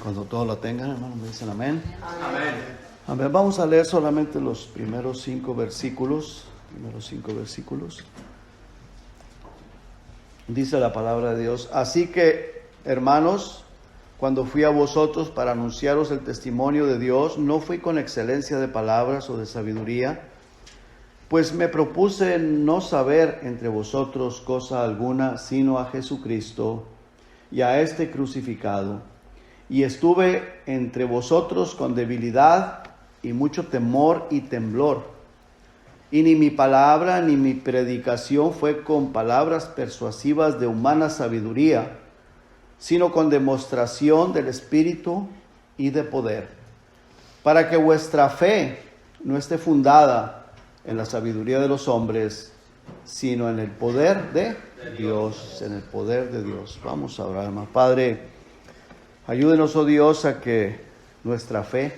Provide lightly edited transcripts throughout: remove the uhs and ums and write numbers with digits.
Cuando todos lo tengan, hermano, me dicen amén. Amén. Amén. Vamos a leer solamente los primeros 5 versículos. Dice la palabra de Dios: así que, hermanos, cuando fui a vosotros para anunciaros el testimonio de Dios, no fui con excelencia de palabras o de sabiduría, pues me propuse no saber entre vosotros cosa alguna, sino a Jesucristo y a este crucificado. Y estuve entre vosotros con debilidad y mucho temor y temblor. Y ni mi palabra ni mi predicación fue con palabras persuasivas de humana sabiduría, sino con demostración del Espíritu y de poder, para que vuestra fe no esté fundada en la sabiduría de los hombres, sino en el poder de Dios, en el poder de Dios. Vamos a orar, hermano. Padre, ayúdenos, oh Dios, a que nuestra fe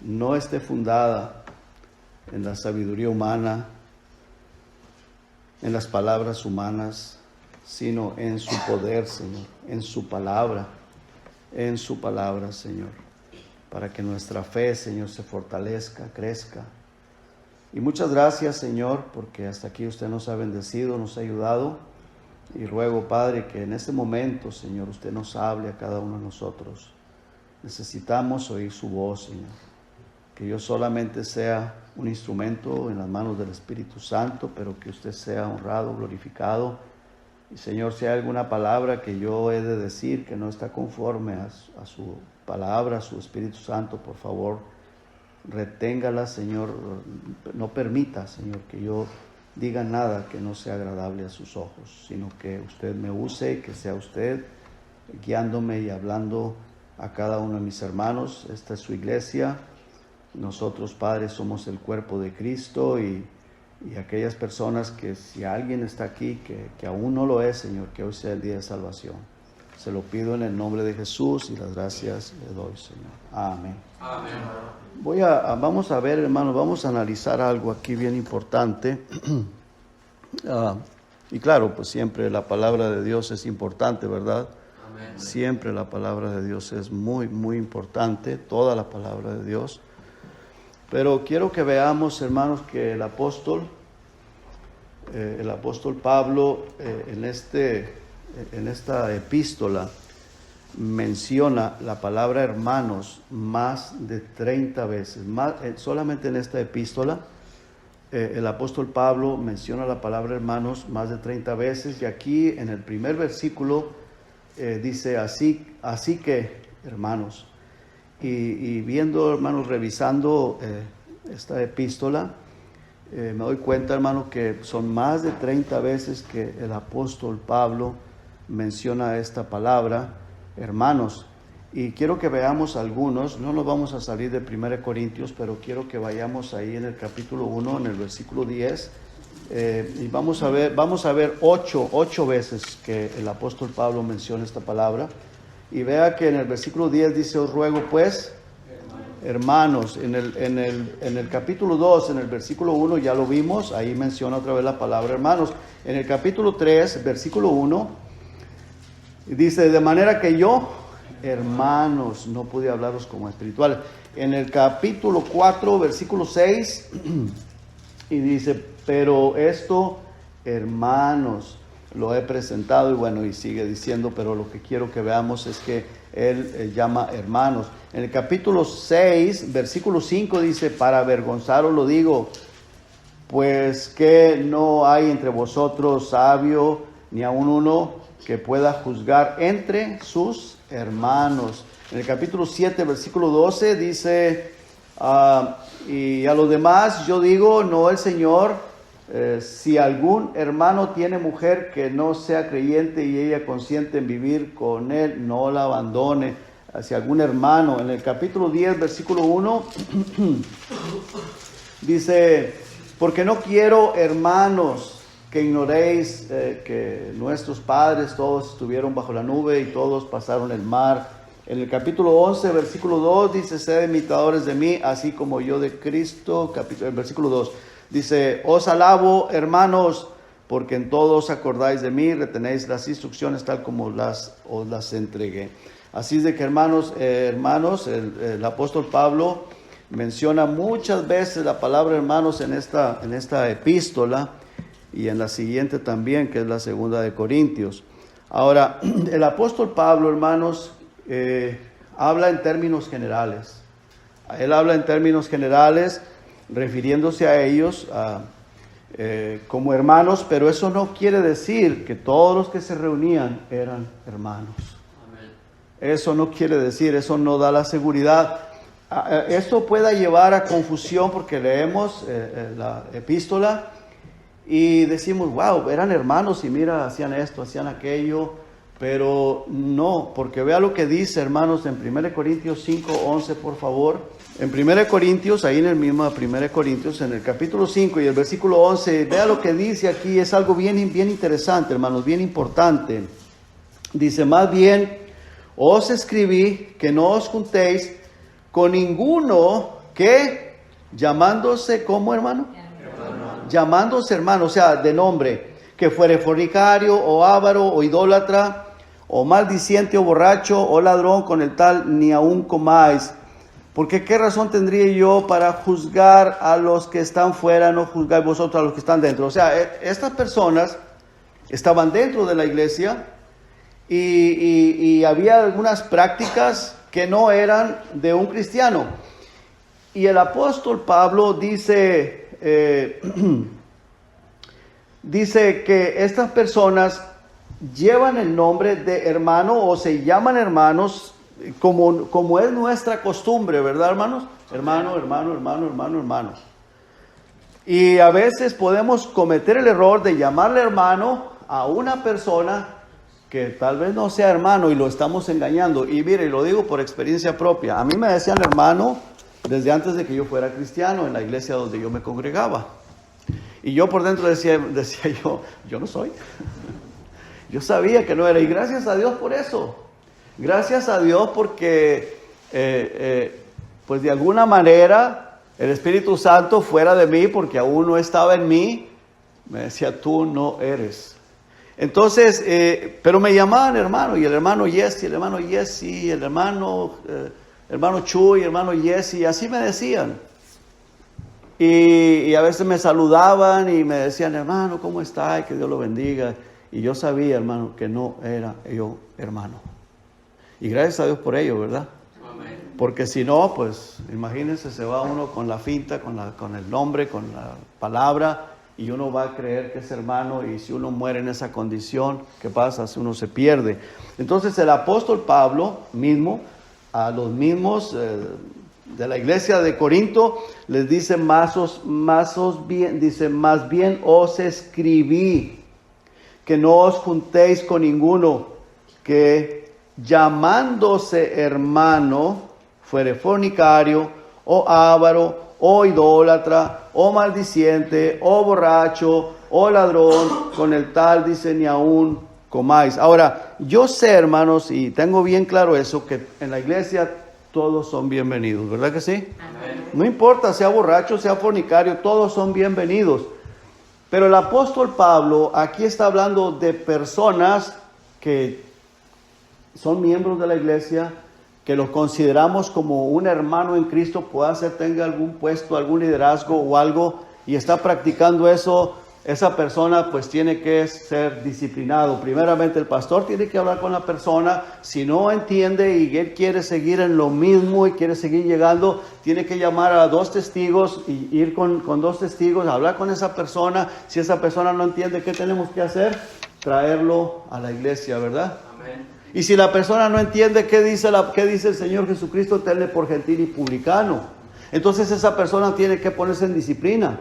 no esté fundada en la sabiduría humana, en las palabras humanas, sino en su poder, Señor, en su palabra, Señor, para que nuestra fe, Señor, se fortalezca, crezca. Y muchas gracias, Señor, porque hasta aquí usted nos ha bendecido, nos ha ayudado. Y ruego, Padre, que en este momento, Señor, usted nos hable a cada uno de nosotros. Necesitamos oír su voz, Señor. Que yo solamente sea un instrumento en las manos del Espíritu Santo, pero que usted sea honrado, glorificado. Y, Señor, si hay alguna palabra que yo he de decir que no está conforme a su palabra, a su Espíritu Santo, por favor, reténgala, Señor. No permita, Señor, que yo diga nada que no sea agradable a sus ojos, sino que usted me use y que sea usted guiándome y hablando a cada uno de mis hermanos. Esta es su iglesia. Nosotros, Padre, somos el cuerpo de Cristo y aquellas personas que, si alguien está aquí que aún no lo es, Señor, que hoy sea el día de salvación. Se lo pido en el nombre de Jesús y las gracias le doy, Señor. Amén. Amén. Vamos a ver, hermanos, vamos a analizar algo aquí bien importante. Y claro, pues siempre la palabra de Dios es importante, ¿verdad? Amén. Siempre la palabra de Dios es muy, muy importante, toda la palabra de Dios. Pero quiero que veamos, hermanos, que el apóstol Pablo en esta epístola menciona la palabra hermanos más de 30 veces. Solamente en esta epístola el apóstol Pablo menciona la palabra hermanos más de 30 veces. Y aquí en el primer versículo dice así que, hermanos. Y viendo, hermanos, revisando esta epístola, me doy cuenta, hermano, que son más de 30 veces que el apóstol Pablo menciona esta palabra, hermanos. Y quiero que veamos algunos, no nos vamos a salir de 1 Corintios, pero quiero que vayamos ahí en el capítulo 1, en el versículo 10, y vamos a ver 8 veces que el apóstol Pablo menciona esta palabra. Y vea que en el versículo 10 dice: os ruego pues, hermanos. En el capítulo 2, en el versículo 1, ya lo vimos, ahí menciona otra vez la palabra hermanos. En el capítulo 3, versículo 1, dice: de manera que yo, hermanos, no pude hablaros como espirituales. En el capítulo 4, versículo 6, y dice: pero esto, hermanos, lo he presentado. Y bueno, y sigue diciendo, pero lo que quiero que veamos es que él llama hermanos. En el capítulo 6, versículo 5 dice: para avergonzaros lo digo, pues que no hay entre vosotros sabio, ni aun uno que pueda juzgar entre sus hermanos. En el capítulo 7, versículo 12 dice: y a los demás yo digo, no el Señor, si algún hermano tiene mujer que no sea creyente y ella consiente en vivir con él, no la abandone. Si algún hermano, en el capítulo 10, versículo 1, dice: porque no quiero, hermanos, que ignoréis que nuestros padres todos estuvieron bajo la nube y todos pasaron el mar. En el capítulo 11, versículo 2, dice: sed imitadores de mí, así como yo de Cristo. El versículo 2 dice: os alabo, hermanos, porque en todo os acordáis de mí, retenéis las instrucciones tal como os las entregué. Así es de que hermanos, el apóstol Pablo menciona muchas veces la palabra hermanos en esta epístola y en la siguiente también, que es la segunda de Corintios. Ahora, el apóstol Pablo, hermanos, habla en términos generales. Él habla en términos generales, refiriéndose a ellos como hermanos, pero eso no quiere decir que todos los que se reunían eran hermanos. Amén. Eso no quiere decir, eso no da la seguridad. Esto puede llevar a confusión porque leemos la epístola y decimos, wow, eran hermanos y mira, hacían esto, hacían aquello, pero no, porque vea lo que dice, hermanos, en 1 Corintios 5:11, por favor. En 1 Corintios, ahí en el mismo 1 Corintios, en el capítulo 5 y el versículo 11, vea lo que dice aquí, es algo bien interesante, hermanos, bien importante. Dice, más bien, os escribí que no os juntéis con ninguno que, llamándose, ¿cómo, hermano? Llamándose hermano, o sea, de nombre, que fuere fornicario, o avaro, o idólatra, o maldiciente, o borracho, o ladrón, con el tal ni aun comáis. Porque ¿qué razón tendría yo para juzgar a los que están fuera, no juzgáis vosotros a los que están dentro? O sea, estas personas estaban dentro de la iglesia y había algunas prácticas que no eran de un cristiano. Y el apóstol Pablo dice que estas personas llevan el nombre de hermano o se llaman hermanos como es nuestra costumbre, ¿verdad, hermanos? Hermano. Y a veces podemos cometer el error de llamarle hermano a una persona que tal vez no sea hermano y lo estamos engañando. Y mire, lo digo por experiencia propia. A mí me decían hermano desde antes de que yo fuera cristiano en la iglesia donde yo me congregaba. Y yo por dentro decía yo no soy. Yo sabía que no era. Y gracias a Dios por eso. Gracias a Dios porque, pues de alguna manera, el Espíritu Santo fuera de mí, porque aún no estaba en mí, me decía, tú no eres. Entonces, pero me llamaban hermano, y el hermano Jesse, el hermano Chuy, el hermano Jesse, así me decían. Y a veces me saludaban y me decían, hermano, ¿cómo está? Y que Dios lo bendiga. Y yo sabía, hermano, que no era yo hermano. Y gracias a Dios por ello, ¿verdad? Amén. Porque si no, pues imagínense, se va uno con la finta, con el nombre, con la palabra, y uno va a creer que es hermano, y si uno muere en esa condición, ¿qué pasa? Si uno se pierde. Entonces el apóstol Pablo mismo, a los mismos de la iglesia de Corinto, les dice, más bien os escribí, que no os juntéis con ninguno que llamándose hermano fuere fornicario, o avaro, o idólatra, o maldiciente, o borracho, o ladrón, con el tal dice ni aún comáis. Ahora, yo sé, hermanos, y tengo bien claro eso, que en la iglesia todos son bienvenidos, ¿verdad que sí? Amén. No importa, sea borracho, sea fornicario, todos son bienvenidos. Pero el apóstol Pablo aquí está hablando de personas que son miembros de la iglesia, que los consideramos como un hermano en Cristo, pueda ser, tenga algún puesto, algún liderazgo o algo, y está practicando eso, esa persona pues tiene que ser disciplinado. Primeramente el pastor tiene que hablar con la persona. Si no entiende y él quiere seguir en lo mismo y quiere seguir llegando, tiene que llamar a 2 testigos y ir con 2 testigos, hablar con esa persona. Si esa persona no entiende, ¿qué tenemos que hacer? Traerlo a la iglesia, ¿verdad? Amén. Y si la persona no entiende qué dice el Señor Jesucristo, tenle por gentil y publicano. Entonces esa persona tiene que ponerse en disciplina.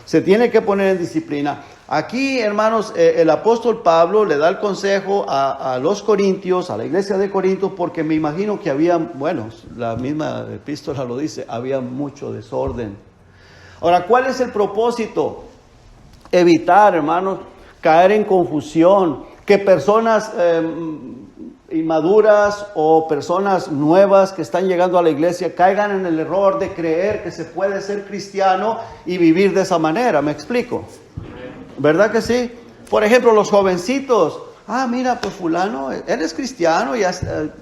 Se tiene que poner en disciplina. Aquí, hermanos, el apóstol Pablo le da el consejo a los corintios, a la iglesia de Corinto, porque me imagino que había, bueno, la misma epístola lo dice, había mucho desorden. Ahora, ¿cuál es el propósito? Evitar, hermanos, caer en confusión, que personas inmaduras o personas nuevas que están llegando a la iglesia caigan en el error de creer que se puede ser cristiano y vivir de esa manera. ¿Me explico? ¿Verdad que sí? Por ejemplo, los jovencitos. Mira, pues fulano, él es cristiano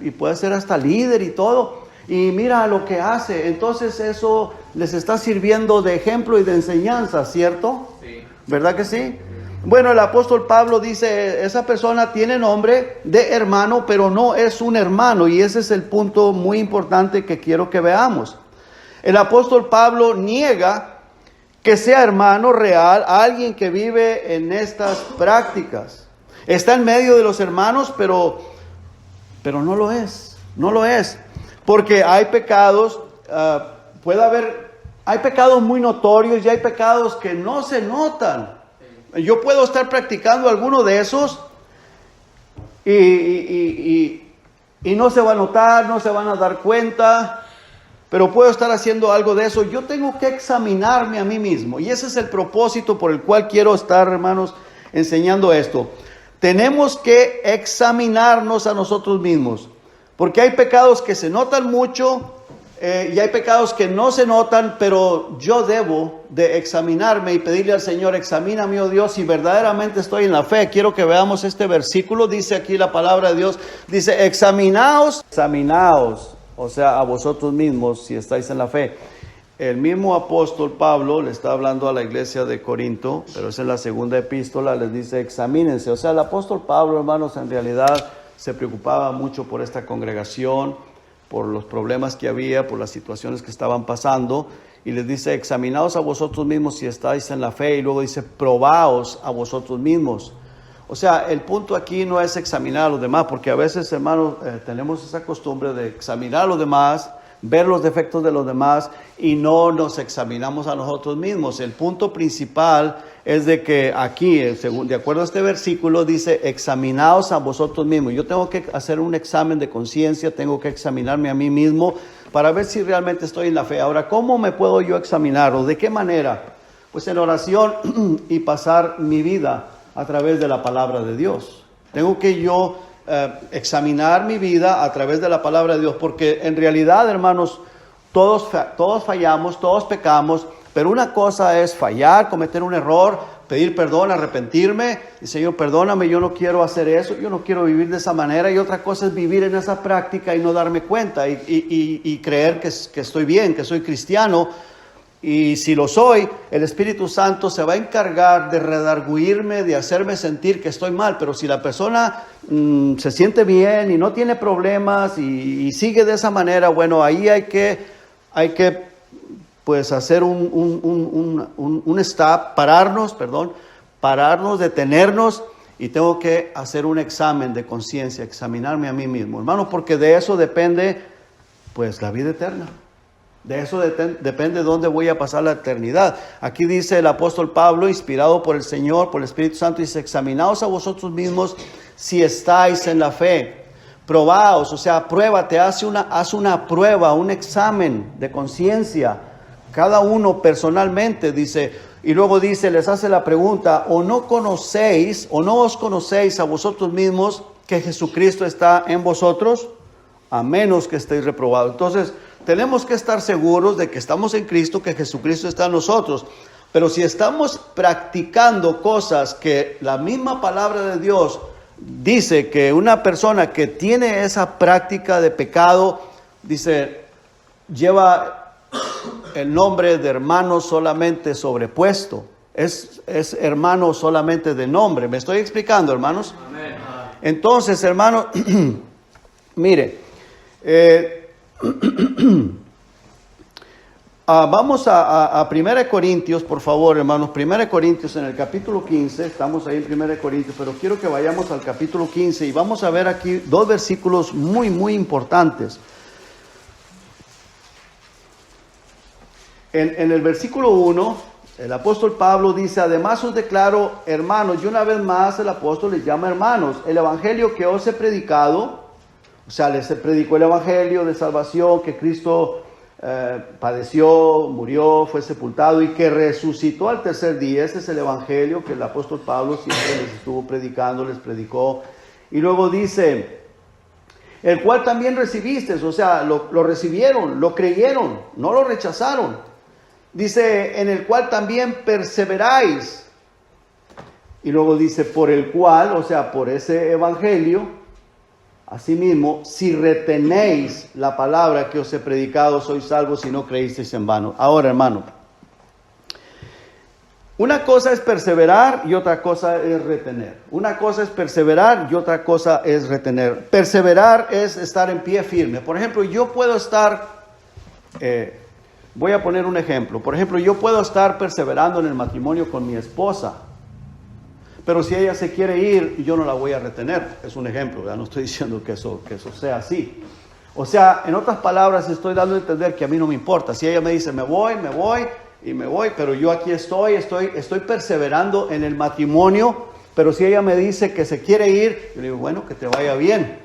y puede ser hasta líder y todo. Y mira lo que hace. Entonces eso les está sirviendo de ejemplo y de enseñanza, ¿cierto? Sí. ¿Verdad que sí? Bueno, el apóstol Pablo dice, esa persona tiene nombre de hermano, pero no es un hermano. Y ese es el punto muy importante que quiero que veamos. El apóstol Pablo niega que sea hermano real a alguien que vive en estas prácticas. Está en medio de los hermanos, pero no lo es. No lo es. Porque hay pecados, hay pecados muy notorios y hay pecados que no se notan. Yo puedo estar practicando alguno de esos y no se va a notar, no se van a dar cuenta, pero puedo estar haciendo algo de eso. Yo tengo que examinarme a mí mismo y ese es el propósito por el cual quiero estar, hermanos, enseñando esto. Tenemos que examinarnos a nosotros mismos, porque hay pecados que se notan mucho y hay pecados que no se notan, pero yo debo de examinarme y pedirle al Señor, examíname, oh Dios, si verdaderamente estoy en la fe. Quiero que veamos este versículo, dice aquí la palabra de Dios, dice, examinaos, o sea, a vosotros mismos si estáis en la fe. El mismo apóstol Pablo le está hablando a la iglesia de Corinto, pero es en la segunda epístola, les dice, examínense. O sea, el apóstol Pablo, hermanos, en realidad se preocupaba mucho por esta congregación, por los problemas que había, por las situaciones que estaban pasando, y les dice, examinaos a vosotros mismos si estáis en la fe, y luego dice, probaos a vosotros mismos. O sea, el punto aquí no es examinar a los demás, porque a veces, hermanos, tenemos esa costumbre de examinar a los demás, ver los defectos de los demás y no nos examinamos a nosotros mismos. El punto principal es de que aquí, de acuerdo a este versículo, dice, examinaos a vosotros mismos. Yo tengo que hacer un examen de conciencia, tengo que examinarme a mí mismo para ver si realmente estoy en la fe. Ahora, ¿cómo me puedo yo examinar o de qué manera? Pues en oración y pasar mi vida a través de la palabra de Dios. Tengo que yo examinar mi vida a través de la palabra de Dios, porque en realidad, hermanos, todos fallamos, todos pecamos, pero una cosa es fallar, cometer un error, pedir perdón, arrepentirme, y Señor, perdóname, yo no quiero hacer eso, yo no quiero vivir de esa manera, y otra cosa es vivir en esa práctica y no darme cuenta, y creer que estoy bien, que soy cristiano. Y si lo soy, el Espíritu Santo se va a encargar de redarguirme, de hacerme sentir que estoy mal. Pero si la persona se siente bien y no tiene problemas y sigue de esa manera, bueno, ahí hay que pues hacer un stop, pararnos, detenernos, y tengo que hacer un examen de conciencia, examinarme a mí mismo, hermano, porque de eso depende pues la vida eterna. De eso depende dónde voy a pasar la eternidad. Aquí dice el apóstol Pablo, inspirado por el Señor, por el Espíritu Santo, dice, examinaos a vosotros mismos si estáis en la fe. Probaos, o sea, pruébate, haz una prueba, un examen de conciencia. Cada uno personalmente, dice, y luego dice, les hace la pregunta, ¿o no os conocéis a vosotros mismos que Jesucristo está en vosotros? A menos que estéis reprobados. Entonces, tenemos que estar seguros de que estamos en Cristo, que Jesucristo está en nosotros. Pero si estamos practicando cosas que la misma palabra de Dios dice que una persona que tiene esa práctica de pecado, dice, lleva el nombre de hermano solamente sobrepuesto. Es hermano solamente de nombre. ¿Me estoy explicando, hermanos? Amén. Entonces, hermano, mire, vamos a 1 Corintios, por favor, hermanos. 1 Corintios en el capítulo 15. Estamos ahí en 1 Corintios, pero quiero que vayamos al capítulo 15 y vamos a ver aquí dos versículos muy, muy importantes. En el versículo 1, el apóstol Pablo dice, además os declaro hermanos, y una vez más el apóstol les llama hermanos, el evangelio que os he predicado. O sea, les predicó el evangelio de salvación, que Cristo padeció, murió, fue sepultado y que resucitó al tercer día. Este es el evangelio que el apóstol Pablo siempre les estuvo predicando, les predicó. Y luego dice, el cual también recibisteis, o sea, lo recibieron, lo creyeron, no lo rechazaron. Dice, en el cual también perseveráis. Y luego dice, por el cual, o sea, por ese evangelio, asimismo, si retenéis la palabra que os he predicado, sois salvos si no creísteis en vano. Ahora, hermano, una cosa es perseverar y otra cosa es retener. Una cosa es perseverar y otra cosa es retener. Perseverar es estar en pie firme. Por ejemplo, yo puedo estar, voy a poner un ejemplo. Por ejemplo, yo puedo estar perseverando en el matrimonio con mi esposa. Pero si ella se quiere ir, yo no la voy a retener. Es un ejemplo, ¿verdad? No estoy diciendo que eso sea así. O sea, en otras palabras, estoy dando a entender que a mí no me importa. Si ella me dice, me voy, pero yo aquí estoy perseverando en el matrimonio. Pero si ella me dice que se quiere ir, yo le digo, bueno, que te vaya bien.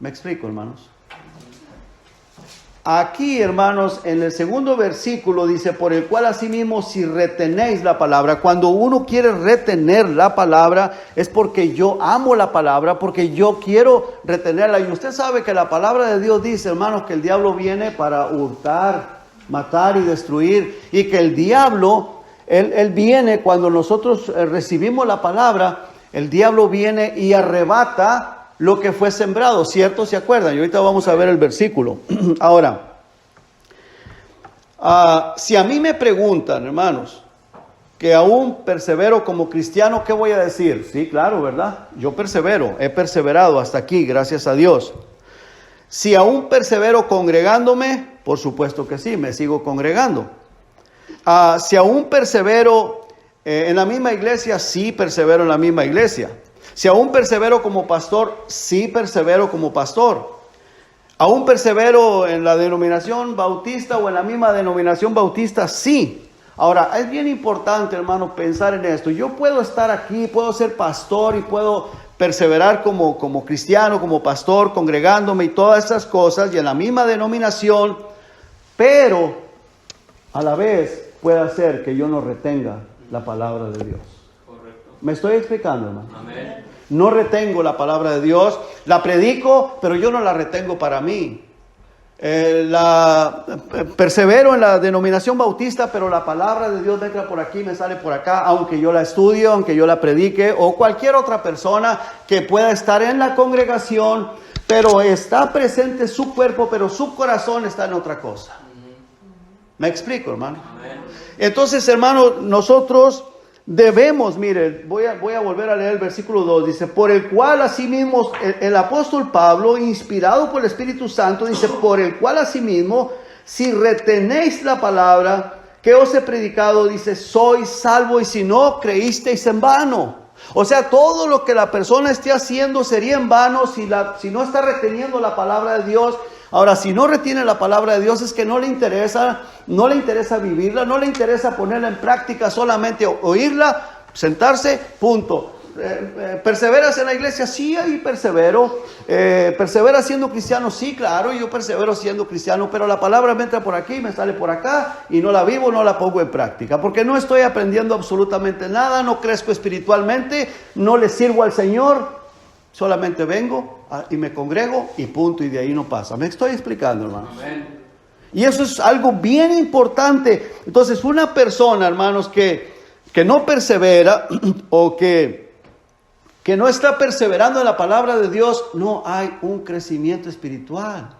¿Me explico, hermanos? Aquí, hermanos, en el segundo versículo dice, por el cual asimismo si retenéis la palabra. Cuando uno quiere retener la palabra es porque yo amo la palabra, porque yo quiero retenerla. Y usted sabe que la palabra de Dios dice, hermanos, que el diablo viene para hurtar, matar y destruir. Y que el diablo, él viene cuando nosotros recibimos la palabra, el diablo viene y arrebata lo que fue sembrado, ¿cierto? ¿Se acuerdan? Y ahorita vamos a ver el versículo. Ahora, si a mí me preguntan, hermanos, que aún persevero como cristiano, ¿qué voy a decir? Sí, claro, ¿verdad? Yo persevero, he perseverado hasta aquí, gracias a Dios. Si aún persevero congregándome, por supuesto que sí, me sigo congregando. Si aún persevero en la misma iglesia, sí persevero en la misma iglesia. Si aún persevero como pastor, sí persevero como pastor. Aún persevero en la denominación bautista o en la misma denominación bautista, sí. Ahora, es bien importante, hermano, pensar en esto. Yo puedo estar aquí, puedo ser pastor y puedo perseverar como cristiano, como pastor, congregándome y todas esas cosas y en la misma denominación, pero a la vez puede hacer que yo no retenga la palabra de Dios. ¿Me estoy explicando, hermano? Amén. No retengo la palabra de Dios, la predico, pero yo no la retengo para mí. Persevero en la denominación bautista, pero la palabra de Dios me entra por aquí, me sale por acá, aunque yo la estudie, aunque yo la predique, o cualquier otra persona que pueda estar en la congregación, pero está presente su cuerpo, pero su corazón está en otra cosa. ¿Me explico, hermano? Entonces, hermano, nosotros debemos, mire, voy a volver a leer el versículo 2, dice, por el cual asimismo, el apóstol Pablo, inspirado por el Espíritu Santo, dice, por el cual asimismo, si retenéis la palabra que os he predicado, dice, sois salvo y si no creísteis en vano. O sea, todo lo que la persona esté haciendo sería en vano si no está reteniendo la palabra de Dios. Ahora, si no retiene la palabra de Dios es que no le interesa vivirla, no le interesa ponerla en práctica, solamente oírla, sentarse, punto. ¿Perseveras en la iglesia? Sí, ahí persevero. ¿Perseveras siendo cristiano? Sí, claro, yo persevero siendo cristiano, pero la palabra me entra por aquí, me sale por acá y no la vivo, no la pongo en práctica, porque no estoy aprendiendo absolutamente nada, no crezco espiritualmente, no le sirvo al Señor. Solamente vengo y me congrego y punto, y de ahí no pasa. ¿Me estoy explicando, hermanos? Amén. Y eso es algo bien importante. Entonces, una persona, hermanos, que no persevera o que no está perseverando en la palabra de Dios, no hay un crecimiento espiritual.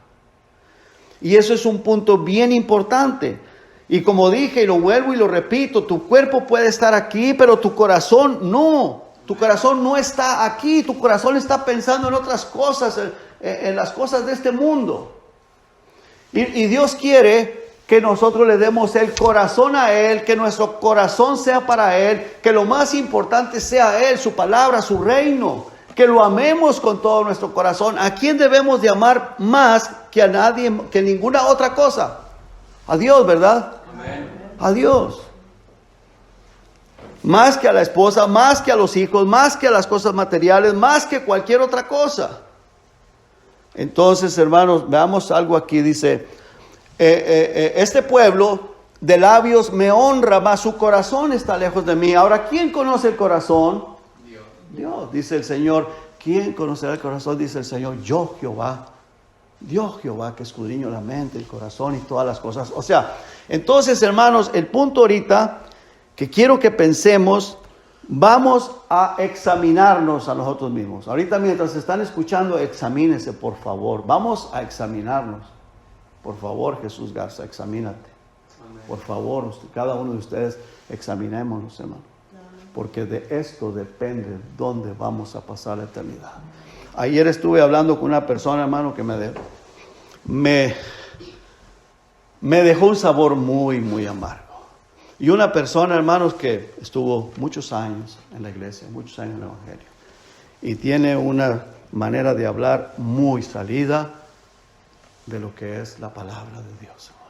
Y eso es un punto bien importante. Y como dije, y lo vuelvo y lo repito, tu cuerpo puede estar aquí, pero tu corazón no. Tu corazón no está aquí, tu corazón está pensando en otras cosas, en las cosas de este mundo. Y Dios quiere que nosotros le demos el corazón a Él, que nuestro corazón sea para Él, que lo más importante sea Él, su palabra, su reino, que lo amemos con todo nuestro corazón. ¿A quién debemos de amar más que a nadie, que ninguna otra cosa? A Dios, ¿verdad? Amén. A Dios. Más que a la esposa, más que a los hijos, más que a las cosas materiales, más que cualquier otra cosa. Entonces, hermanos, veamos algo aquí. Dice, este pueblo de labios me honra, mas su corazón está lejos de mí. Ahora, ¿quién conoce el corazón? Dios, dice el Señor. ¿Quién conocerá el corazón? Dice el Señor, yo Jehová. Dios Jehová, que escudriño la mente, el corazón y todas las cosas. O sea, entonces, hermanos, el punto ahorita que quiero que pensemos, Vamos a examinarnos a nosotros mismos. Ahorita mientras están escuchando, examínense, por favor. Vamos a examinarnos. Por favor, Jesús Garza, examínate. Por favor, cada uno de ustedes, examinémonos, hermano. Porque de esto depende dónde vamos a pasar la eternidad. Ayer estuve hablando con una persona, hermano, que me dejó un sabor muy, muy amargo. Y una persona, hermanos, que estuvo muchos años en la iglesia, muchos años en el Evangelio. Y tiene una manera de hablar muy salida de lo que es la palabra de Dios, hermano.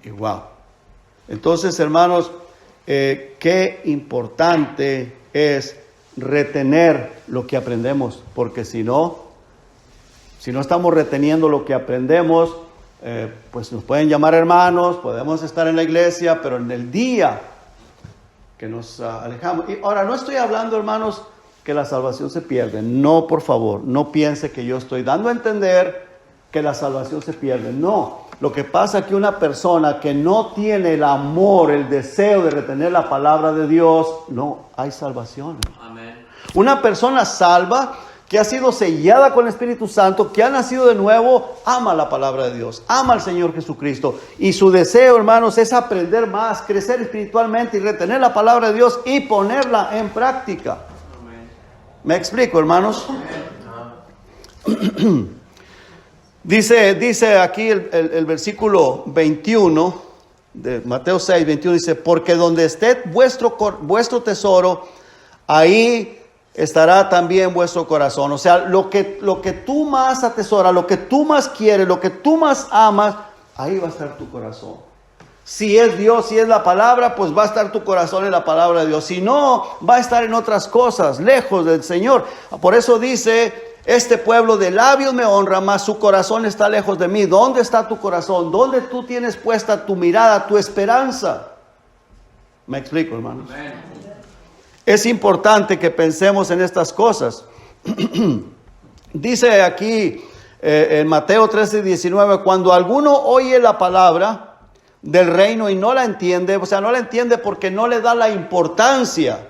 Y wow. Entonces, hermanos, qué importante es retener lo que aprendemos. Porque si no estamos reteniendo lo que aprendemos, pues nos pueden llamar hermanos, podemos estar en la iglesia, pero en el día que nos alejamos. Y ahora, no estoy hablando, hermanos, que la salvación se pierde. No, por favor, no piense que yo estoy dando a entender que la salvación se pierde. No, lo que pasa es que una persona que no tiene el amor, el deseo de retener la palabra de Dios, no hay salvación. Amén. Una persona salva, que ha sido sellada con el Espíritu Santo, que ha nacido de nuevo, ama la palabra de Dios, ama al Señor Jesucristo. Y su deseo, hermanos, es aprender más, crecer espiritualmente y retener la palabra de Dios y ponerla en práctica. Amén. ¿Me explico, hermanos? Dice aquí el versículo 21 de Mateo 6, 21, dice: porque donde esté vuestro tesoro, ahí estará también vuestro corazón. O sea, lo que tú más atesoras, lo que tú más quieres, lo que tú más amas, ahí va a estar tu corazón. Si es Dios, si es la palabra, pues va a estar tu corazón en la palabra de Dios. Si no, va a estar en otras cosas, lejos del Señor. Por eso dice: este pueblo de labios me honra, mas su corazón está lejos de mí. ¿Dónde está tu corazón? ¿Dónde tú tienes puesta tu mirada, tu esperanza? ¿Me explico, hermanos? Amén. Es importante que pensemos en estas cosas. Dice aquí en Mateo 13, 19, cuando alguno oye la palabra del reino y no la entiende, o sea, no la entiende porque no le da la importancia.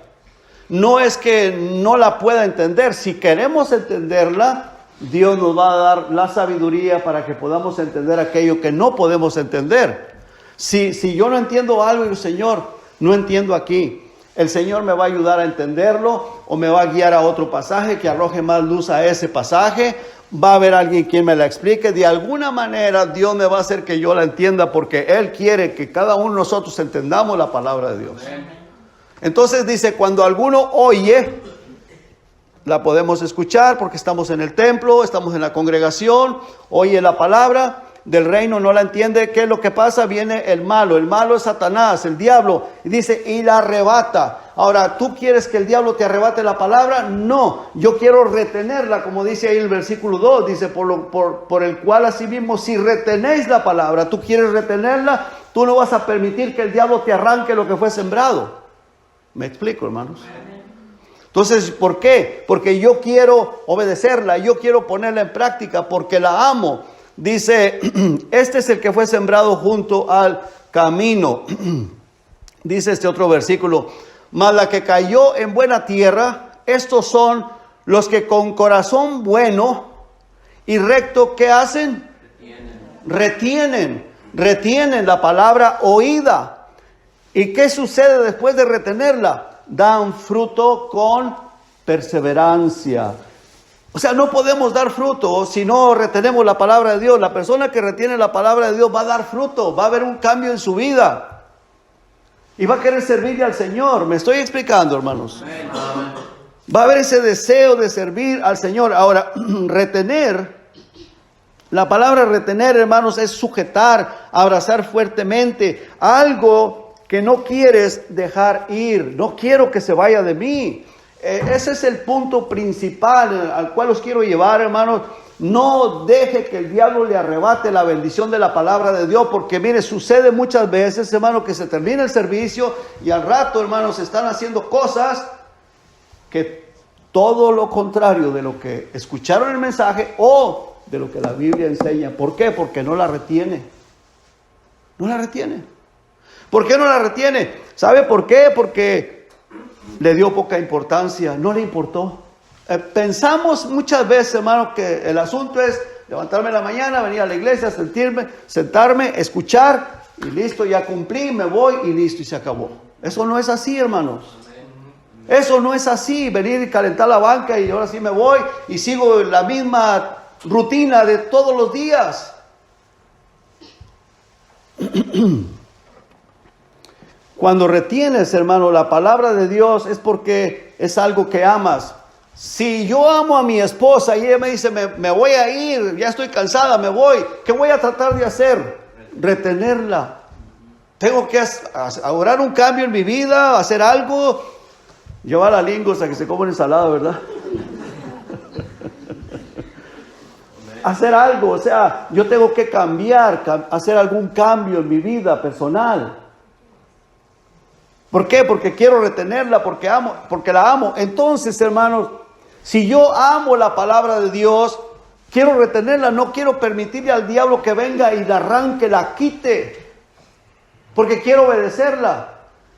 No es que no la pueda entender. Si queremos entenderla, Dios nos va a dar la sabiduría para que podamos entender aquello que no podemos entender. Si yo no entiendo algo y el Señor, no entiendo aquí, el Señor me va a ayudar a entenderlo, o me va a guiar a otro pasaje que arroje más luz a ese pasaje. Va a haber alguien quien me la explique. De alguna manera Dios me va a hacer que yo la entienda, porque Él quiere que cada uno de nosotros entendamos la palabra de Dios. Entonces dice, cuando alguno oye, la podemos escuchar porque estamos en el templo, estamos en la congregación, oye la palabra del reino, no la entiende. ¿Qué es lo que pasa? Viene el malo es Satanás, el diablo, y dice, y la arrebata. Ahora, ¿tú quieres que el diablo te arrebate la palabra? No, yo quiero retenerla, como dice ahí el versículo 2, dice, por el cual asimismo, si retenéis la palabra, tú quieres retenerla, tú no vas a permitir que el diablo te arranque lo que fue sembrado. ¿Me explico, hermanos? Entonces, ¿por qué? Porque yo quiero obedecerla, yo quiero ponerla en práctica, porque la amo. Dice, este es el que fue sembrado junto al camino. Dice este otro versículo, mas la que cayó en buena tierra, estos son los que con corazón bueno y recto, ¿qué hacen? Retienen la palabra oída. ¿Y qué sucede después de retenerla? Dan fruto con perseverancia. O sea, no podemos dar fruto si no retenemos la palabra de Dios. La persona que retiene la palabra de Dios va a dar fruto, va a haber un cambio en su vida. Y va a querer servirle al Señor. ¿Me estoy explicando, hermanos? Va a haber ese deseo de servir al Señor. Ahora, retener, la palabra retener, hermanos, es sujetar, abrazar fuertemente algo que no quieres dejar ir. No quiero que se vaya de mí. Ese es el punto principal al cual los quiero llevar, hermanos. No deje que el diablo le arrebate la bendición de la palabra de Dios, porque mire, sucede muchas veces, hermano, que se termina el servicio y al rato, hermanos, están haciendo cosas que todo lo contrario de lo que escucharon el mensaje o de lo que la Biblia enseña. ¿Por qué? Porque no la retiene. No la retiene. ¿Por qué no la retiene? ¿Sabe por qué? Porque le dio poca importancia, no le importó. Pensamos muchas veces, hermano, que el asunto es levantarme en la mañana, venir a la iglesia, sentarme, escuchar y listo, ya cumplí, me voy y listo y se acabó. Eso no es así, hermanos. Eso no es así, venir y calentar la banca y ahora sí me voy y sigo la misma rutina de todos los días. Cuando retienes, hermano, la palabra de Dios es porque es algo que amas. Si yo amo a mi esposa y ella me dice, me voy a ir, ya estoy cansada, me voy, ¿qué voy a tratar de hacer? Retenerla. Tengo que lograr un cambio en mi vida, hacer algo, llevar a Lingos a que se coma una ensalada, ¿verdad? Hacer algo, o sea, yo tengo que cambiar, hacer algún cambio en mi vida personal. ¿Por qué? Porque quiero retenerla, porque la amo. Entonces, hermanos, si yo amo la palabra de Dios, quiero retenerla, no quiero permitirle al diablo que venga y la arranque, la quite, porque quiero obedecerla.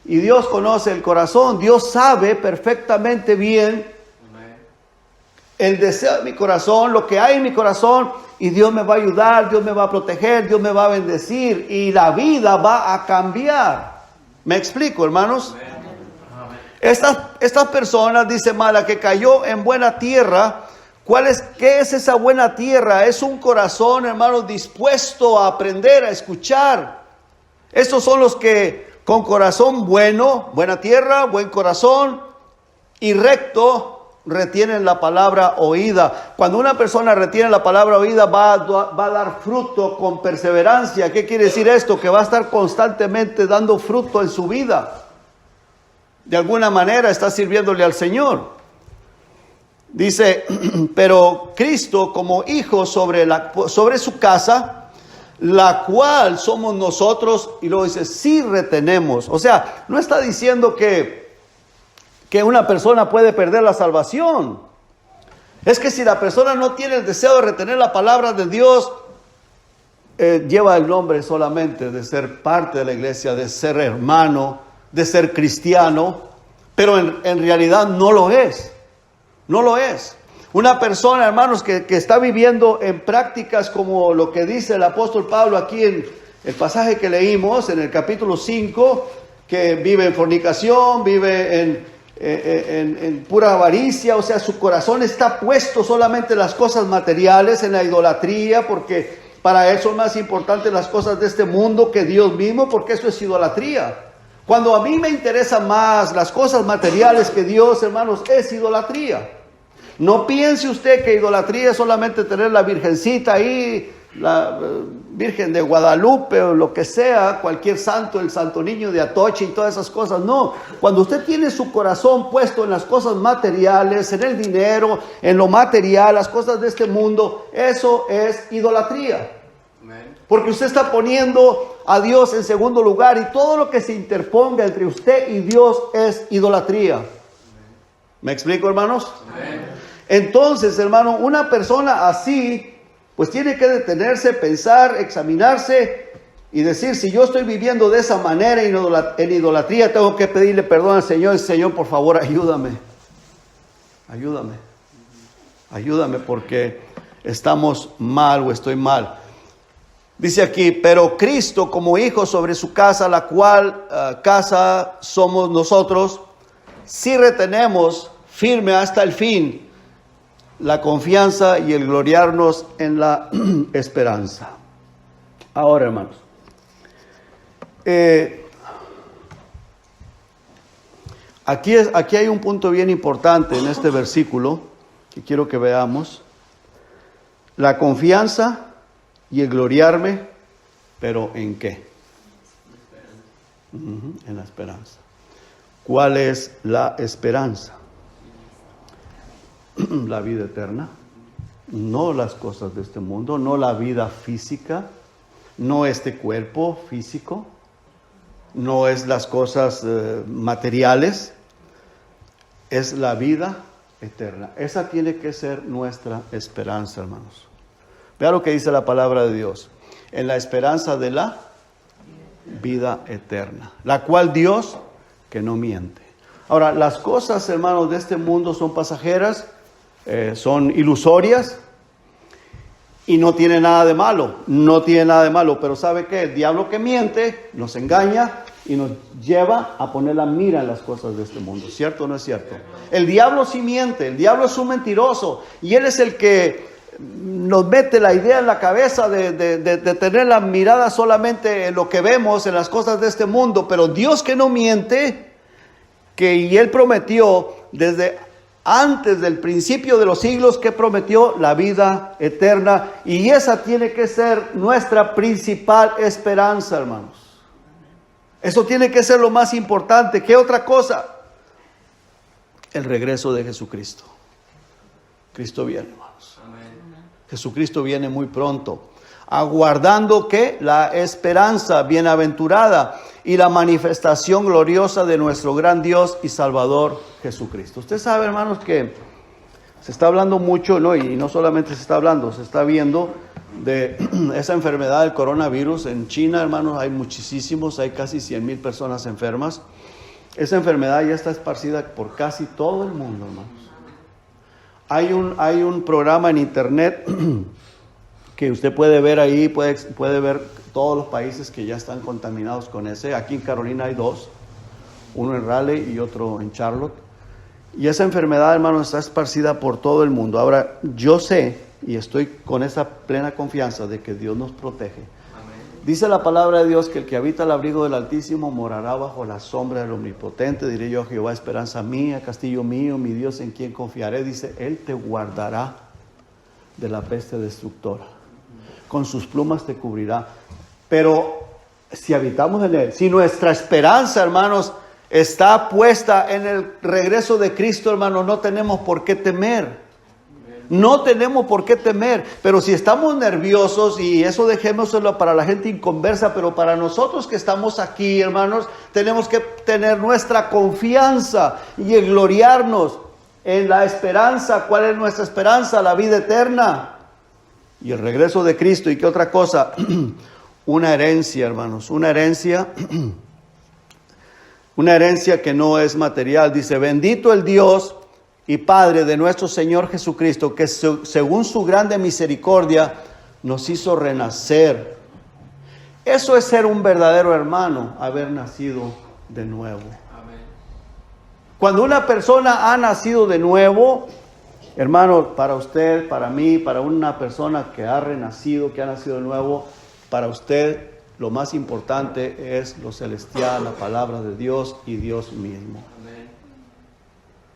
Y Dios conoce el corazón, Dios sabe perfectamente bien el deseo de mi corazón, lo que hay en mi corazón, y Dios me va a ayudar, Dios me va a proteger, Dios me va a bendecir, y la vida va a cambiar. ¿Me explico, hermanos? Estas personas, dice Mala, que cayó en buena tierra. ¿Qué es esa buena tierra? Es un corazón, hermanos, dispuesto a aprender, a escuchar. Estos son los que con corazón bueno, buena tierra, buen corazón y recto, retienen la palabra oída. Cuando una persona retiene la palabra oída, va a dar fruto con perseverancia. ¿Qué quiere decir esto? Que va a estar constantemente dando fruto en su vida. De alguna manera está sirviéndole al Señor. Dice, pero Cristo como hijo sobre su casa, la cual somos nosotros, y luego dice, sí retenemos. O sea, no está diciendo que una persona puede perder la salvación. Es que si la persona no tiene el deseo de retener la palabra de Dios, lleva el nombre solamente de ser parte de la iglesia, de ser hermano, de ser cristiano, pero en realidad no lo es. No lo es. Una persona, hermanos, que está viviendo en prácticas como lo que dice el apóstol Pablo aquí en el pasaje que leímos, en el capítulo 5, que vive en fornicación, vive en pura avaricia, o sea, su corazón está puesto solamente en las cosas materiales, en la idolatría, porque para él son más importantes las cosas de este mundo que Dios mismo, porque eso es idolatría. Cuando a mí me interesan más las cosas materiales que Dios, hermanos, es idolatría. No piense usted que idolatría es solamente tener la virgencita ahí, la Virgen de Guadalupe o lo que sea, cualquier santo, el Santo Niño de Atocha y todas esas cosas. No, cuando usted tiene su corazón puesto en las cosas materiales, en el dinero, en lo material, las cosas de este mundo, eso es idolatría. Porque usted está poniendo a Dios en segundo lugar y todo lo que se interponga entre usted y Dios es idolatría. ¿Me explico, hermanos? Entonces, hermano, una persona así, pues tiene que detenerse, pensar, examinarse y decir, si yo estoy viviendo de esa manera en idolatría, tengo que pedirle perdón al Señor. Señor, por favor, ayúdame. Ayúdame porque estamos mal o estoy mal. Dice aquí, pero Cristo como hijo sobre su casa, la cual casa somos nosotros, si retenemos firme hasta el fin la confianza y el gloriarnos en la esperanza. Ahora, hermanos, aquí hay un punto bien importante en este versículo que quiero que veamos. La confianza y el gloriarme, pero ¿en qué? En la esperanza. ¿Cuál es la esperanza? La vida eterna, no las cosas de este mundo, no la vida física, no este cuerpo físico, no es las cosas materiales, es la vida eterna. Esa tiene que ser nuestra esperanza, hermanos. Vea lo que dice la palabra de Dios, en la esperanza de la vida eterna, la cual Dios, que no miente. Ahora, las cosas, hermanos, de este mundo son pasajeras, son ilusorias y no tiene nada de malo, no tiene nada de malo. Pero ¿sabe qué? El diablo que miente nos engaña y nos lleva a poner la mira en las cosas de este mundo. ¿Cierto o no es cierto? El diablo sí miente, el diablo es un mentiroso y él es el que nos mete la idea en la cabeza de tener la mirada solamente en lo que vemos, en las cosas de este mundo. Pero Dios, que no miente, y Él prometió desde antes del principio de los siglos, que prometió la vida eterna, y esa tiene que ser nuestra principal esperanza, hermanos. Eso tiene que ser lo más importante. ¿Qué otra cosa? El regreso de Jesucristo. Cristo viene, hermanos. Jesucristo viene muy pronto, aguardando que la esperanza bienaventurada y la manifestación gloriosa de nuestro gran Dios y Salvador Jesucristo. Usted sabe, hermanos, que se está hablando mucho, ¿no? Y no solamente se está hablando, se está viendo de esa enfermedad del coronavirus. En China, hermanos, hay muchísimos, hay casi 100,000 personas enfermas. Esa enfermedad ya está esparcida por casi todo el mundo, hermanos. Hay un programa en internet que usted puede ver ahí, puede ver todos los países que ya están contaminados con ese. Aquí en Carolina hay 2, uno en Raleigh y otro en Charlotte. Y esa enfermedad, hermano, está esparcida por todo el mundo. Ahora, yo sé y estoy con esa plena confianza de que Dios nos protege. Dice la palabra de Dios que el que habita al abrigo del Altísimo morará bajo la sombra del Omnipotente. Diré yo a Jehová, esperanza mía, castillo mío, mi Dios en quien confiaré. Dice, Él te guardará de la peste destructora. Con sus plumas te cubrirá. Pero si habitamos en Él, si nuestra esperanza, hermanos, está puesta en el regreso de Cristo, hermanos, no tenemos por qué temer. No tenemos por qué temer, pero si estamos nerviosos, y eso dejémoslo para la gente inconversa, pero para nosotros que estamos aquí, hermanos, tenemos que tener nuestra confianza y gloriarnos en la esperanza. ¿Cuál es nuestra esperanza? La vida eterna y el regreso de Cristo. ¿Y qué otra cosa? Una herencia, hermanos, una herencia que no es material. Dice, bendito el Dios y Padre de nuestro Señor Jesucristo, que según su grande misericordia nos hizo renacer. Eso es ser un verdadero hermano, haber nacido de nuevo. Amén. Cuando una persona ha nacido de nuevo, hermano, para usted, para mí, para una persona que ha renacido, que ha nacido de nuevo, para usted lo más importante es lo celestial, la palabra de Dios y Dios mismo.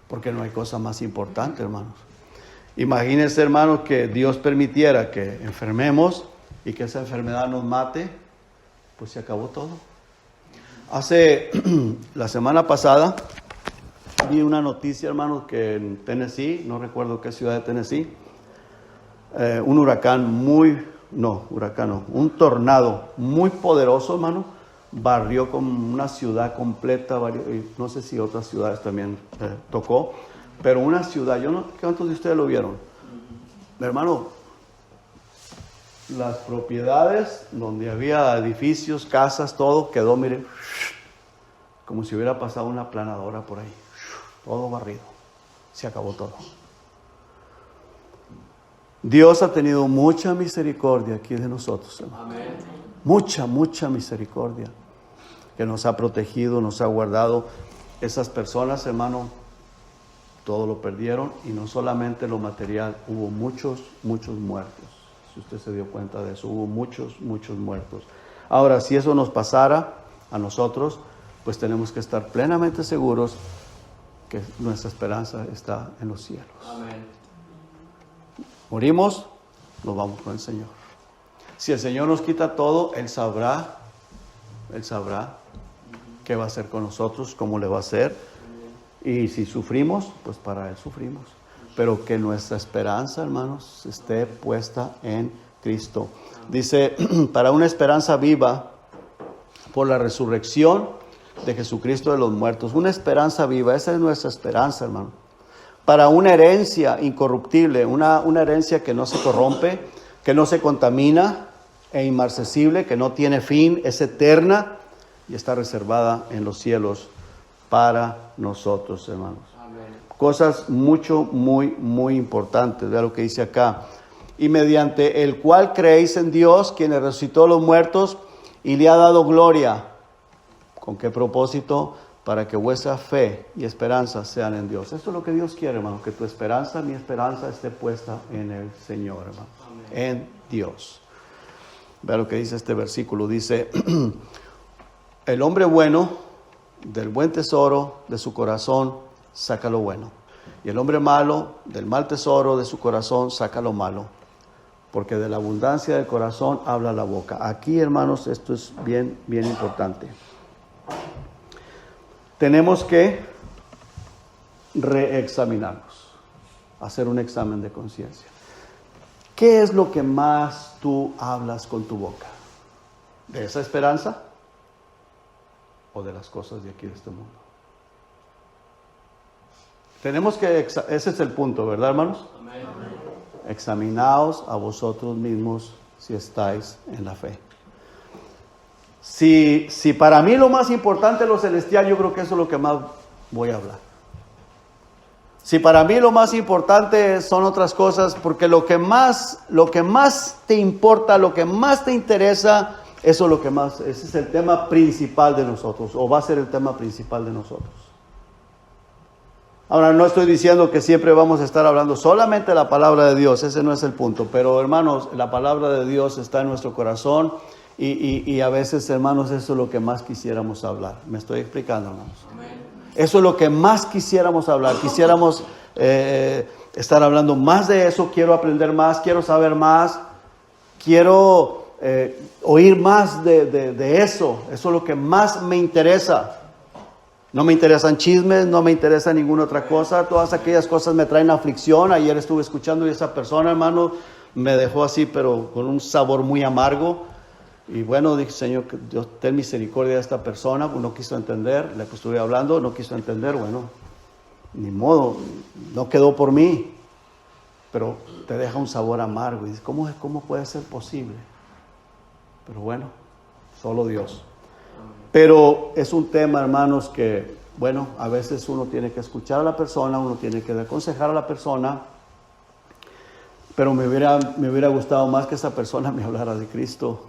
Porque no hay cosa más importante, hermanos. Imagínense, hermanos, que Dios permitiera que enfermemos y que esa enfermedad nos mate, pues se acabó todo. La semana pasada vi una noticia, hermanos, que en Tennessee, no recuerdo qué ciudad de Tennessee, un tornado muy poderoso, hermano, barrió con una ciudad completa, no sé si otras ciudades también tocó, pero una ciudad, ¿cuántos de ustedes lo vieron? Hermano, las propiedades donde había edificios, casas, todo quedó, mire, como si hubiera pasado una planadora por ahí, todo barrido, se acabó todo. Dios ha tenido mucha misericordia aquí de nosotros, hermano. Amén. Mucha misericordia, que nos ha protegido, nos ha guardado. Esas personas, hermano, todo lo perdieron, y no solamente lo material, hubo muchos muertos. Si usted se dio cuenta de eso, hubo muchos muertos. Ahora, si eso nos pasara a nosotros, pues tenemos que estar plenamente seguros que nuestra esperanza está en los cielos. Amén. Morimos, nos vamos con el Señor. Si el Señor nos quita todo, Él sabrá qué va a hacer con nosotros, cómo le va a hacer. Y si sufrimos, pues para Él sufrimos. Pero que nuestra esperanza, hermanos, esté puesta en Cristo. Dice, para una esperanza viva por la resurrección de Jesucristo de los muertos. Una esperanza viva, esa es nuestra esperanza, hermano. Para una herencia incorruptible, una herencia que no se corrompe, que no se contamina, e inmarcesible, que no tiene fin, es eterna y está reservada en los cielos para nosotros, hermanos. Amén. Cosas muy importantes. Vea lo que dice acá. Y mediante el cual creéis en Dios, quien resucitó a los muertos y le ha dado gloria. ¿Con qué propósito? Para que vuestra fe y esperanza sean en Dios. Esto es lo que Dios quiere, hermano, que tu esperanza, mi esperanza, esté puesta en el Señor, hermano. Amén. En Dios. Vea lo que dice este versículo. Dice, el hombre bueno, del buen tesoro de su corazón, saca lo bueno. Y el hombre malo, del mal tesoro de su corazón, saca lo malo. Porque de la abundancia del corazón habla la boca. Aquí, hermanos, esto es bien importante. Tenemos que reexaminarnos, hacer un examen de conciencia. ¿Qué es lo que más tú hablas con tu boca? ¿De esa esperanza o de las cosas de aquí de este mundo? Tenemos que, ese es el punto, ¿verdad, hermanos? Amén. Examinaos a vosotros mismos si estáis en la fe. Si para mí lo más importante es lo celestial, yo creo que eso es lo que más voy a hablar. Si para mí lo más importante son otras cosas, porque lo que más te importa, lo que más te interesa, eso es lo que más, ese es el tema principal de nosotros, o va a ser el tema principal de nosotros. Ahora, no estoy diciendo que siempre vamos a estar hablando solamente de la palabra de Dios, ese no es el punto, pero hermanos, la palabra de Dios está en nuestro corazón y a veces, hermanos, eso es lo que más quisiéramos hablar. ¿Me estoy explicando, hermanos? Amén. Eso es lo que más quisiéramos hablar, quisiéramos estar hablando más de eso, quiero aprender más, quiero saber más, quiero oír más de eso es lo que más me interesa. No me interesan chismes, no me interesa ninguna otra cosa, todas aquellas cosas me traen aflicción. Ayer estuve escuchando y esa persona, hermano, me dejó así, pero con un sabor muy amargo. Y bueno, dije, Señor, que Dios ten misericordia de esta persona, no quiso entender, le estuve hablando, no quiso entender, bueno, ni modo, no quedó por mí, pero te deja un sabor amargo. Y dices, ¿cómo puede ser posible? Pero bueno, solo Dios. Pero es un tema, hermanos, que, bueno, a veces uno tiene que escuchar a la persona, uno tiene que aconsejar a la persona, pero me hubiera gustado más que esa persona me hablara de Cristo,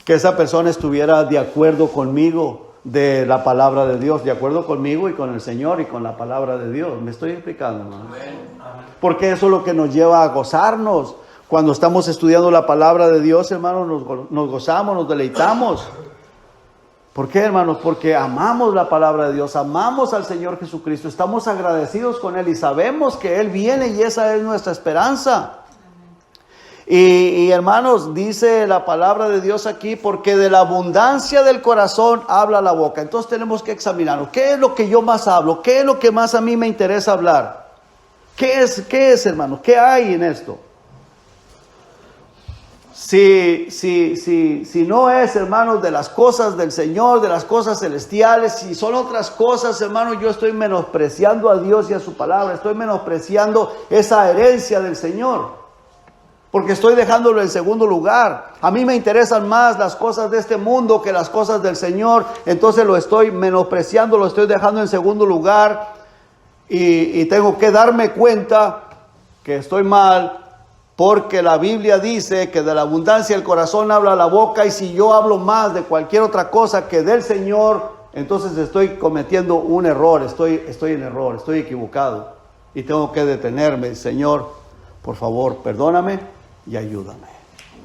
que esa persona estuviera de acuerdo conmigo de la palabra de Dios, de acuerdo conmigo y con el Señor y con la palabra de Dios. ¿Me estoy explicando, hermanos? Porque eso es lo que nos lleva a gozarnos. Cuando estamos estudiando la palabra de Dios, hermanos, nos gozamos, nos deleitamos. ¿Por qué, hermanos? Porque amamos la palabra de Dios, amamos al Señor Jesucristo, estamos agradecidos con Él y sabemos que Él viene y esa es nuestra esperanza. Y hermanos, dice la palabra de Dios aquí, porque de la abundancia del corazón habla la boca. Entonces tenemos que examinarnos. ¿Qué es lo que yo más hablo? ¿Qué es lo que más a mí me interesa hablar? ¿Qué es, hermanos? ¿Qué hay en esto? Si no es, hermanos, de las cosas del Señor, de las cosas celestiales, si son otras cosas, hermanos, yo estoy menospreciando a Dios y a su palabra, estoy menospreciando esa herencia del Señor, porque estoy dejándolo en segundo lugar. A mí me interesan más las cosas de este mundo que las cosas del Señor, entonces lo estoy menospreciando, lo estoy dejando en segundo lugar y tengo que darme cuenta que estoy mal. Porque la Biblia dice que de la abundancia del corazón habla la boca, y si yo hablo más de cualquier otra cosa que del Señor, entonces estoy cometiendo un error, estoy en error, estoy equivocado. Y tengo que detenerme. Señor, por favor, perdóname y ayúdame.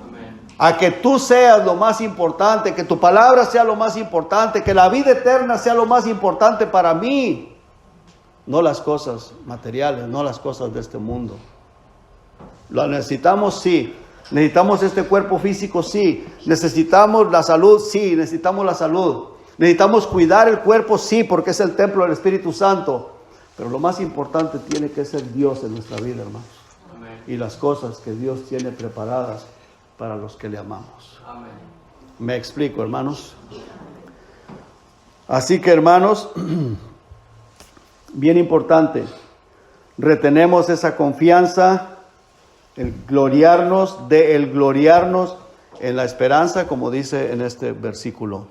Amén. A que tú seas lo más importante, que tu palabra sea lo más importante, que la vida eterna sea lo más importante para mí. No las cosas materiales, no las cosas de este mundo. Lo necesitamos, sí. Necesitamos este cuerpo físico, sí. Necesitamos la salud, sí. Necesitamos la salud. Necesitamos cuidar el cuerpo, sí, porque es el templo del Espíritu Santo. Pero lo más importante tiene que ser Dios en nuestra vida, hermanos. Amén. Y las cosas que Dios tiene preparadas para los que le amamos. Amén. ¿Me explico, hermanos? Así que, hermanos, bien importante, retenemos esa confianza, el gloriarnos en la esperanza, como dice en este versículo.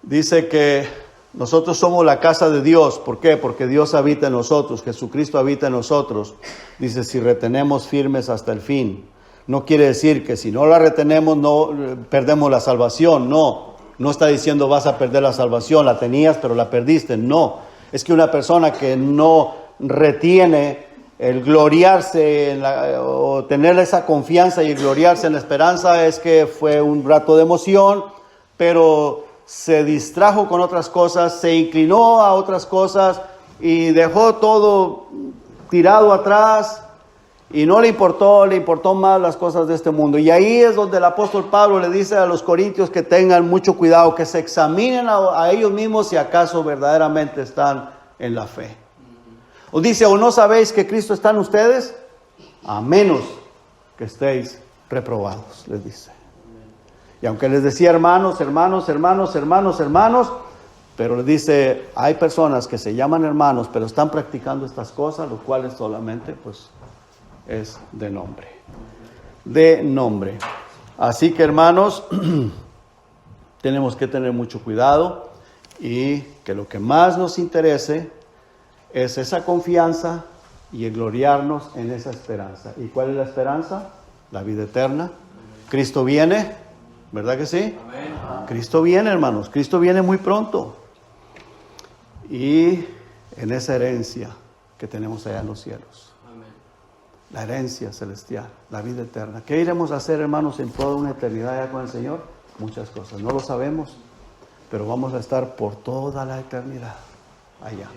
Dice que nosotros somos la casa de Dios. ¿Por qué? Porque Dios habita en nosotros, Jesucristo habita en nosotros. Dice, si retenemos firmes hasta el fin. No quiere decir que si no la retenemos, no perdemos la salvación. No, no está diciendo vas a perder la salvación, la tenías pero la perdiste. No, es que una persona que no retiene el gloriarse o tener esa confianza y gloriarse en la esperanza, es que fue un rato de emoción, pero se distrajo con otras cosas, se inclinó a otras cosas y dejó todo tirado atrás y no le importó más las cosas de este mundo. Y ahí es donde el apóstol Pablo le dice a los corintios que tengan mucho cuidado, que se examinen a ellos mismos si acaso verdaderamente están en la fe. Os dice, ¿o no sabéis que Cristo está en ustedes? A menos que estéis reprobados, les dice. Y aunque les decía hermanos, pero les dice, hay personas que se llaman hermanos, pero están practicando estas cosas, lo cual es solamente, pues, es de nombre. De nombre. Así que, hermanos, tenemos que tener mucho cuidado y que lo que más nos interese es esa confianza y el gloriarnos en esa esperanza. ¿Y cuál es la esperanza? La vida eterna. Cristo viene, ¿verdad que sí? Amén. Cristo viene, hermanos. Cristo viene muy pronto. Y en esa herencia que tenemos allá en los cielos. Amén. La herencia celestial, la vida eterna. ¿Qué iremos a hacer, hermanos, en toda una eternidad allá con el Señor? Muchas cosas. No lo sabemos, pero vamos a estar por toda la eternidad allá.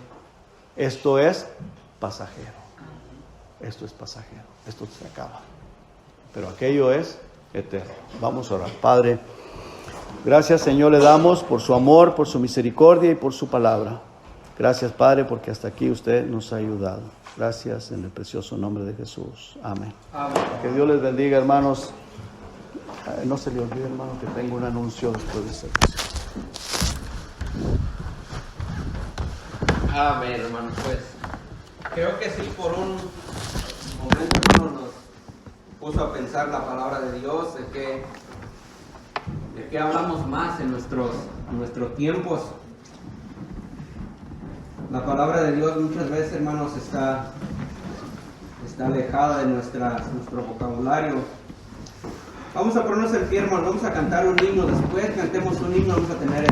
Esto es pasajero. Esto es pasajero. Esto se acaba. Pero aquello es eterno. Vamos a orar. Padre, gracias, Señor, le damos por su amor, por su misericordia y por su palabra. Gracias, Padre, porque hasta aquí usted nos ha ayudado. Gracias en el precioso nombre de Jesús. Amén. Amén. Que Dios les bendiga, hermanos. No se le olvide, hermano, que tengo un anuncio después de servicio. Amén, hermano. Pues creo que sí, por un momento, hermano, nos puso a pensar la palabra de Dios, de qué hablamos más en nuestros tiempos. La palabra de Dios muchas veces, hermanos, está alejada de nuestro vocabulario. Vamos a ponernos en pie, hermanos, vamos a cantar un himno. Después cantemos un himno, vamos a tener